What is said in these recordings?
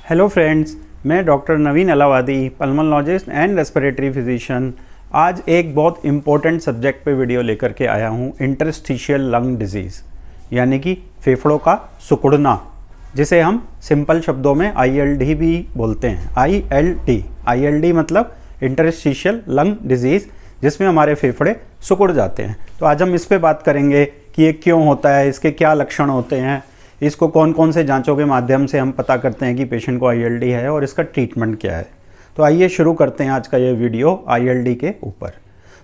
Hello friends, मैं doctor Naveen Alawadi, pulmonologist and respiratory physician. आज एक बहुत इम्पोर्टेंट सब्जेक्ट पे वीडियो लेकर के आया हूँ, इंटरस्टिशियल लंग डिजीज़, यानी कि फेफड़ों का सिकुड़ना, जिसे हम सिंपल शब्दों में ILD भी बोलते हैं। ILD मतलब इंटरस्टिशियल लंग डिजीज़, जिसमें हमारे फेफड़े सिकुड़ जाते हैं। तो आज हम इस पे बात करेंगे कि ये क्यों होता है, इसके क्या लक्षण होते हैं, इसको कौन कौन से जांचों के माध्यम से हम पता करते हैं कि पेशेंट को ILD है और इसका ट्रीटमेंट क्या है। तो आइए शुरू करते हैं आज का ये वीडियो ILD के ऊपर।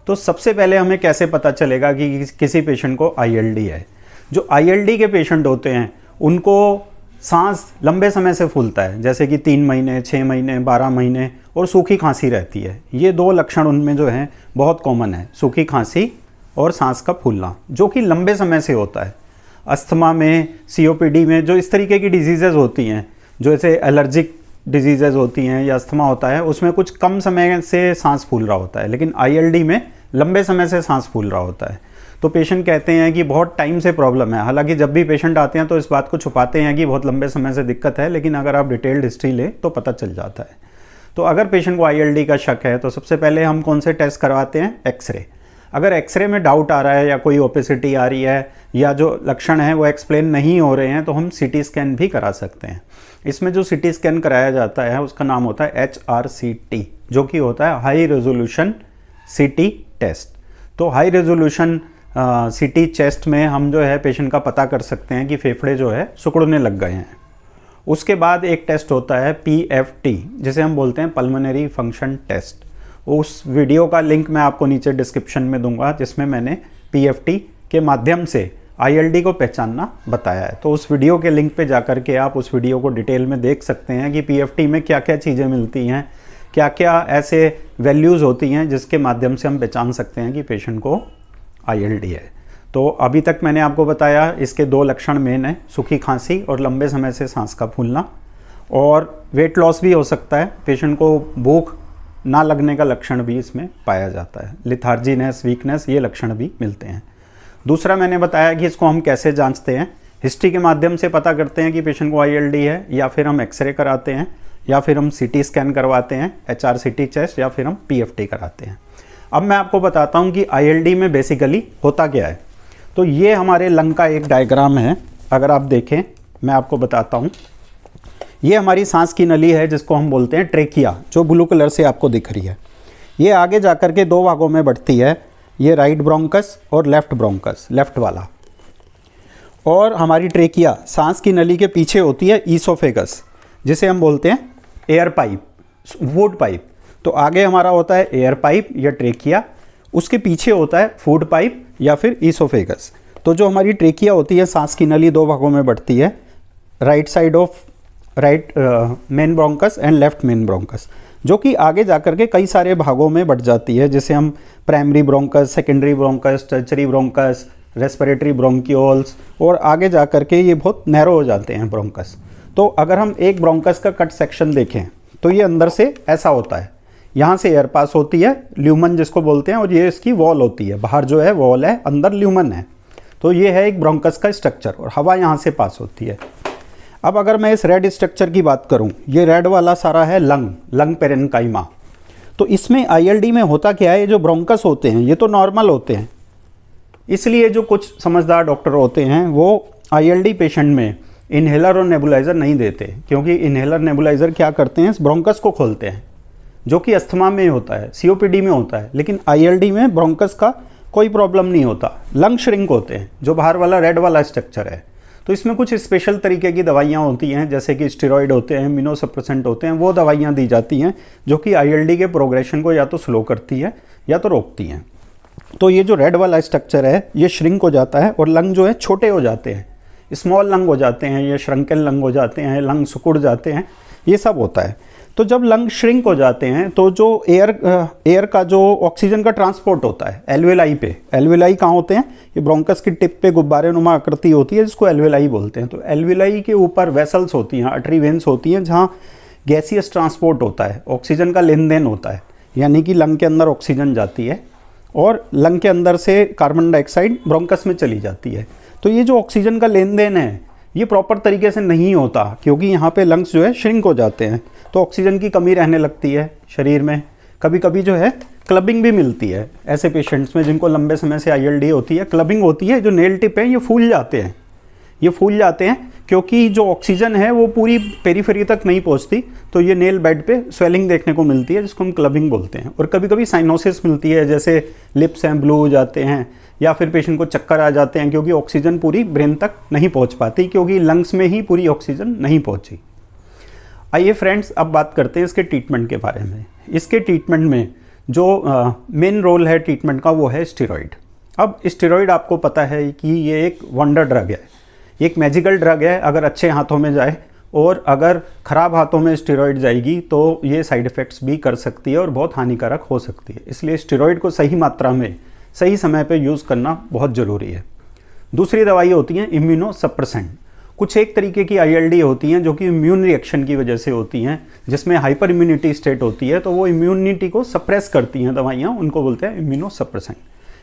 तो सबसे पहले हमें कैसे पता चलेगा कि किसी पेशेंट को ILD है। जो ILD के पेशेंट होते हैं उनको सांस लंबे समय से फूलता है, जैसे कि 3 महीने, 6 महीने, 12 महीने, और सूखी खांसी रहती है। ये दो लक्षण उनमें जो हैं बहुत कॉमन है, सूखी खांसी और सांस का फूलना, जो कि लंबे समय से होता है। अस्थमा में, COPD में, जो इस तरीके की डिजीज़ेज़ होती हैं, जो ऐसे एलर्जिक डिजीज़ेज़ होती हैं या अस्थमा होता है, उसमें कुछ कम समय से सांस फूल रहा होता है, लेकिन ILD में लंबे समय से सांस फूल रहा होता है। तो पेशेंट कहते हैं कि बहुत टाइम से प्रॉब्लम है। हालांकि जब भी पेशेंट आते हैं तो इस बात को छुपाते हैं कि बहुत लंबे समय से दिक्कत है, लेकिन अगर आप डिटेल्ड हिस्ट्री लें तो पता चल जाता है। तो अगर पेशेंट को ILD का शक है तो सबसे पहले हम कौन से टेस्ट करवाते हैं? एक्सरे। अगर एक्सरे में डाउट आ रहा है या कोई ओपेसिटी आ रही है या जो लक्षण है वो एक्सप्लेन नहीं हो रहे हैं तो हम CT स्कैन भी करा सकते हैं। इसमें जो CT स्कैन कराया जाता है उसका नाम होता है HRCT, जो कि होता है हाई रेजोल्यूशन CT टेस्ट। तो हाई रेजोल्यूशन CT चेस्ट में हम जो है पेशेंट का पता कर सकते हैं कि फेफड़े जो है सिकुड़ने लग गए हैं। उसके बाद एक टेस्ट होता है PFT, जिसे हम बोलते हैं पल्मोनरी फंक्शन टेस्ट। उस वीडियो का लिंक मैं आपको नीचे डिस्क्रिप्शन में दूंगा, जिसमें मैंने PFT के माध्यम से ILD को पहचानना बताया है। तो उस वीडियो के लिंक पे जाकर के आप उस वीडियो को डिटेल में देख सकते हैं कि PFT में क्या क्या चीज़ें मिलती हैं, क्या क्या ऐसे वैल्यूज़ होती हैं जिसके माध्यम से हम पहचान सकते हैं कि पेशेंट को ILD है। तो अभी तक मैंने आपको बताया इसके दो लक्षण मेन है, सूखी खांसी और लंबे समय से सांस का फूलना। और वेट लॉस भी हो सकता है, पेशेंट को भूख ना लगने का लक्षण भी इसमें पाया जाता है, लिथार्जीनेस, वीकनेस, ये लक्षण भी मिलते हैं। दूसरा मैंने बताया कि इसको हम कैसे जांचते हैं। हिस्ट्री के माध्यम से पता करते हैं कि पेशेंट को ILD है, या फिर हम एक्सरे कराते हैं, या फिर हम CT स्कैन करवाते हैं, HRCT चेस्ट, या फिर हम PFT कराते हैं। अब मैं आपको बताता हूँ कि ILD में बेसिकली होता क्या है। तो ये हमारे लंग का एक डायग्राम है, अगर आप देखें मैं आपको बताता हूँ। ये हमारी सांस की नली है जिसको हम बोलते हैं ट्रेकिया, जो ब्लू कलर से आपको दिख रही है। ये आगे जाकर के दो भागों में बढ़ती है, ये राइट ब्रोंकस और लेफ्ट ब्रोंकस, लेफ्ट वाला। और हमारी ट्रेकिया सांस की नली के पीछे होती है ईसोफेगस, जिसे हम बोलते हैं एयर पाइप, फूड पाइप। तो आगे हमारा होता है एयर पाइप या ट्रेकिया, उसके पीछे होता है फूड पाइप या फिर ईसोफेगस। तो जो हमारी ट्रेकिया होती है, सांस की नली दो भागों में बढ़ती है, right side of right main bronchus and left main bronchus, जो कि आगे जाकर के कई सारे भागों में बढ़ जाती है, जिसे हम primary bronchus, secondary bronchus, tertiary bronchus, respiratory bronchioles, और आगे जाकर के ये बहुत नैरो हो जाते हैं ब्रोंकस। तो अगर हम एक ब्रोंकस का कट सेक्शन देखें तो ये अंदर से ऐसा होता है, यहाँ से एयर पास होती है, ल्यूमन जिसको बोलते हैं, और ये इसकी वॉल होती है, बाहर जो है वॉल है, अंदर ल्यूमन है। तो ये है एक ब्रोंकस का स्ट्रक्चर, और हवा यहाँ से पास होती है। अब अगर मैं इस रेड स्ट्रक्चर की बात करूं, ये रेड वाला सारा है लंग पेरेन्काइमा। तो इसमें ILD में होता क्या है, ये जो ब्रोंकस होते हैं ये तो नॉर्मल होते हैं, इसलिए जो कुछ समझदार डॉक्टर होते हैं वो ILD पेशेंट में इन्हेलर और नेबुलाइज़र नहीं देते, क्योंकि इन्हेलर नेबुलाइज़र क्या करते हैं, इस ब्रोंकस को खोलते हैं, जो कि अस्थमा में होता है, COPD में होता है, लेकिन ILD में ब्रोंकस का कोई प्रॉब्लम नहीं होता। लंग श्रिंक होते हैं, जो बाहर वाला रेड वाला स्ट्रक्चर है। तो इसमें कुछ स्पेशल तरीके की दवाइयाँ होती हैं, जैसे कि स्टेरॉइड होते हैं, इम्यूनोसप्रेसेंट होते हैं, वो दवाइयाँ दी जाती हैं जो कि ILD के प्रोग्रेशन को या तो स्लो करती है या तो रोकती हैं। तो ये जो रेड वाला स्ट्रक्चर है ये श्रिंक हो जाता है और लंग जो है छोटे हो जाते हैं, स्मॉल लंग हो जाते हैं, या श्रंकल लंग हो जाते हैं, लंग सिकुड़ जाते हैं, ये सब होता है। तो जब लंग श्रिंक हो जाते हैं तो जो एयर का जो ऑक्सीजन का ट्रांसपोर्ट होता है एल्वेलाई पे, एल्वेलाई कहाँ होते हैं, ये ब्रोंकस की टिप पे गुब्बारे नुमा आकृति होती है जिसको एल्वेलाई बोलते हैं। तो एल्वेलाई के ऊपर वेसल्स होती हैं, आर्टरी वेन्स होती हैं, जहाँ गैसियस ट्रांसपोर्ट होता है, ऑक्सीजन का लेन देन होता है, यानी कि लंग के अंदर ऑक्सीजन जाती है और लंग के अंदर से कार्बन डाइऑक्साइड ब्रोंकस में चली जाती है। तो ये जो ऑक्सीजन का लेन देन है ये प्रॉपर तरीके से नहीं होता, क्योंकि यहाँ पे लंग्स जो है श्रिंक हो जाते हैं, तो ऑक्सीजन की कमी रहने लगती है शरीर में। कभी कभी जो है क्लबिंग भी मिलती है ऐसे पेशेंट्स में जिनको लंबे समय से ILD होती है। क्लबिंग होती है, जो नेल टिप हैं ये फूल जाते हैं, ये फूल जाते हैं क्योंकि जो ऑक्सीजन है वो पूरी पेरीफेरी तक नहीं पहुंचती, तो ये नेल बेड पे स्वेलिंग देखने को मिलती है जिसको हम क्लबिंग बोलते हैं। और कभी कभी साइनोसिस मिलती है, जैसे लिप्स हैं ब्लू हो जाते हैं, या फिर पेशेंट को चक्कर आ जाते हैं क्योंकि ऑक्सीजन पूरी ब्रेन तक नहीं पहुंच पाती, क्योंकि लंग्स में ही पूरी ऑक्सीजन नहीं पहुंची। आइए फ्रेंड्स, अब बात करते हैं इसके ट्रीटमेंट के बारे में। इसके ट्रीटमेंट में जो मेन रोल है ट्रीटमेंट का वो है स्टेरॉइड। अब स्टेरॉइड आपको पता है कि ये एक वंडर ड्रग है, एक मैजिकल ड्रग है। अगर अच्छे हाथों में जाए और अगर ख़राब हाथों में स्टेरॉइड जाएगी तो ये साइड इफ़ेक्ट्स भी कर सकती है और बहुत हानिकारक हो सकती है। इसलिए स्टेरॉइड को सही मात्रा में सही समय पे यूज़ करना बहुत ज़रूरी है। दूसरी दवाई होती हैं इम्यूनो सप्रेसेंट। कुछ एक तरीके की ILD होती हैं जो कि इम्यून रिएक्शन की वजह से होती हैं, जिसमें हाइपर इम्यूनिटी स्टेट होती है, तो वो इम्यूनिटी को सप्रेस करती हैं दवाइयाँ, उनको बोलते हैं इम्यूनो सप्रेसेंट।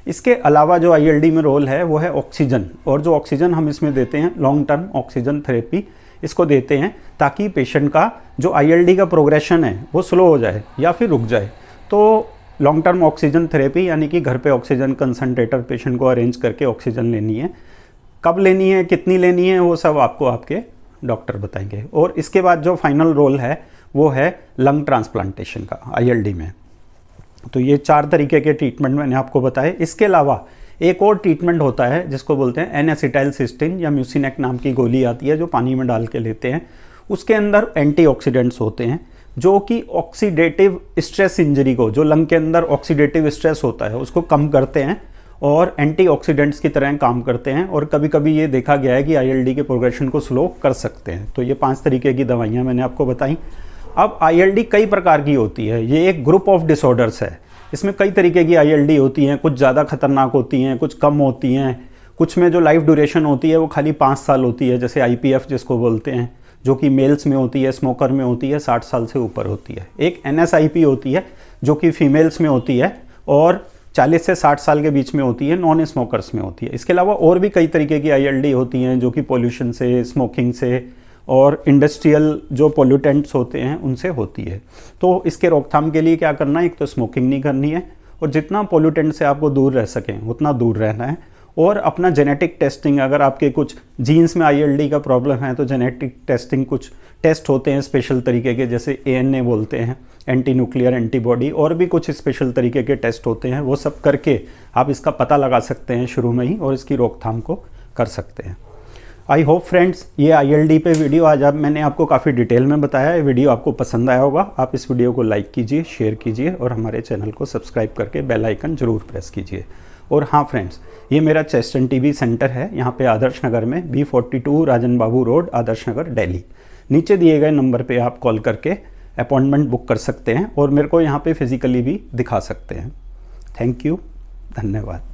इसके अलावा जो ILD में रोल है वो है ऑक्सीजन, और जो ऑक्सीजन हम इसमें देते हैं लॉन्ग टर्म ऑक्सीजन थेरेपी, इसको देते हैं ताकि पेशेंट का जो ILD का प्रोग्रेशन है वो स्लो हो जाए या फिर रुक जाए। तो लॉन्ग टर्म ऑक्सीजन थेरेपी यानी कि घर पे ऑक्सीजन कंसंट्रेटर पेशेंट को अरेंज करके ऑक्सीजन लेनी है। कब लेनी है, कितनी लेनी है, वो सब आपको आपके डॉक्टर बताएंगे। और इसके बाद जो फाइनल रोल है वो है लंग ट्रांसप्लांटेशन का ILD में। तो ये 4 तरीके के ट्रीटमेंट मैंने आपको बताए। इसके अलावा एक और ट्रीटमेंट होता है जिसको बोलते हैं N-एसिटाइलसिस्टीन या म्यूसिनेक नाम की गोली आती है जो पानी में डाल के लेते हैं। उसके अंदर एंटीऑक्सीडेंट्स होते हैं जो कि ऑक्सीडेटिव स्ट्रेस इंजरी को, जो लंग के अंदर ऑक्सीडेटिव स्ट्रेस होता है उसको कम करते हैं और एंटीऑक्सीडेंट्स की तरह काम करते हैं। और कभी कभी ये देखा गया है कि ILD के प्रोग्रेशन को स्लो कर सकते हैं। तो ये 5 तरीके की दवाइयाँ मैंने आपको बताई। अब ILD कई प्रकार की होती है, ये एक ग्रुप ऑफ डिसऑर्डर्स है। इसमें कई तरीके की ILD होती हैं, कुछ ज़्यादा खतरनाक होती हैं, कुछ कम होती हैं, कुछ में जो लाइफ ड्यूरेशन होती है वो खाली 5 साल होती है, जैसे IPF जिसको बोलते हैं, जो कि मेल्स में होती है, स्मोकर में होती है, 60 साल से ऊपर होती है। एक NSIP होती है जो कि फीमेल्स में होती है और 40 से 60 साल के बीच में होती है, नॉन स्मोकर्स में होती है। इसके अलावा और भी कई तरीके की ILD होती हैं जो कि पोल्यूशन से, स्मोकिंग से और इंडस्ट्रियल जो पोल्यूटेंट्स होते हैं उनसे होती है। तो इसके रोकथाम के लिए क्या करना है, एक तो स्मोकिंग नहीं करनी है और जितना पोल्यूटेंट से आपको दूर रह सकें उतना दूर रहना है। और अपना जेनेटिक टेस्टिंग, अगर आपके कुछ जीन्स में ILD का प्रॉब्लम है तो जेनेटिक टेस्टिंग, कुछ टेस्ट होते हैं स्पेशल तरीके के, जैसे ANA बोलते हैं, एंटी न्यूक्लियर एंटीबॉडी, और भी कुछ स्पेशल तरीके के टेस्ट होते हैं, वो सब करके आप इसका पता लगा सकते हैं शुरू में ही और इसकी रोकथाम को कर सकते हैं। आई होप फ्रेंड्स ये ILD पे वीडियो आज मैंने आपको काफ़ी डिटेल में बताया है। वीडियो आपको पसंद आया होगा। आप इस वीडियो को लाइक कीजिए, शेयर कीजिए और हमारे चैनल को सब्सक्राइब करके बेल आइकन ज़रूर प्रेस कीजिए। और हाँ फ्रेंड्स, ये मेरा चेस्ट एंड TB सेंटर है, यहाँ पे आदर्श नगर में, B42 राजन बाबू रोड, आदर्श नगर, दिल्ली। नीचे दिए गए नंबर पे आप कॉल करके अपॉइंटमेंट बुक कर सकते हैं और मेरे को यहाँ पे फिज़िकली भी दिखा सकते हैं। थैंक यू, धन्यवाद।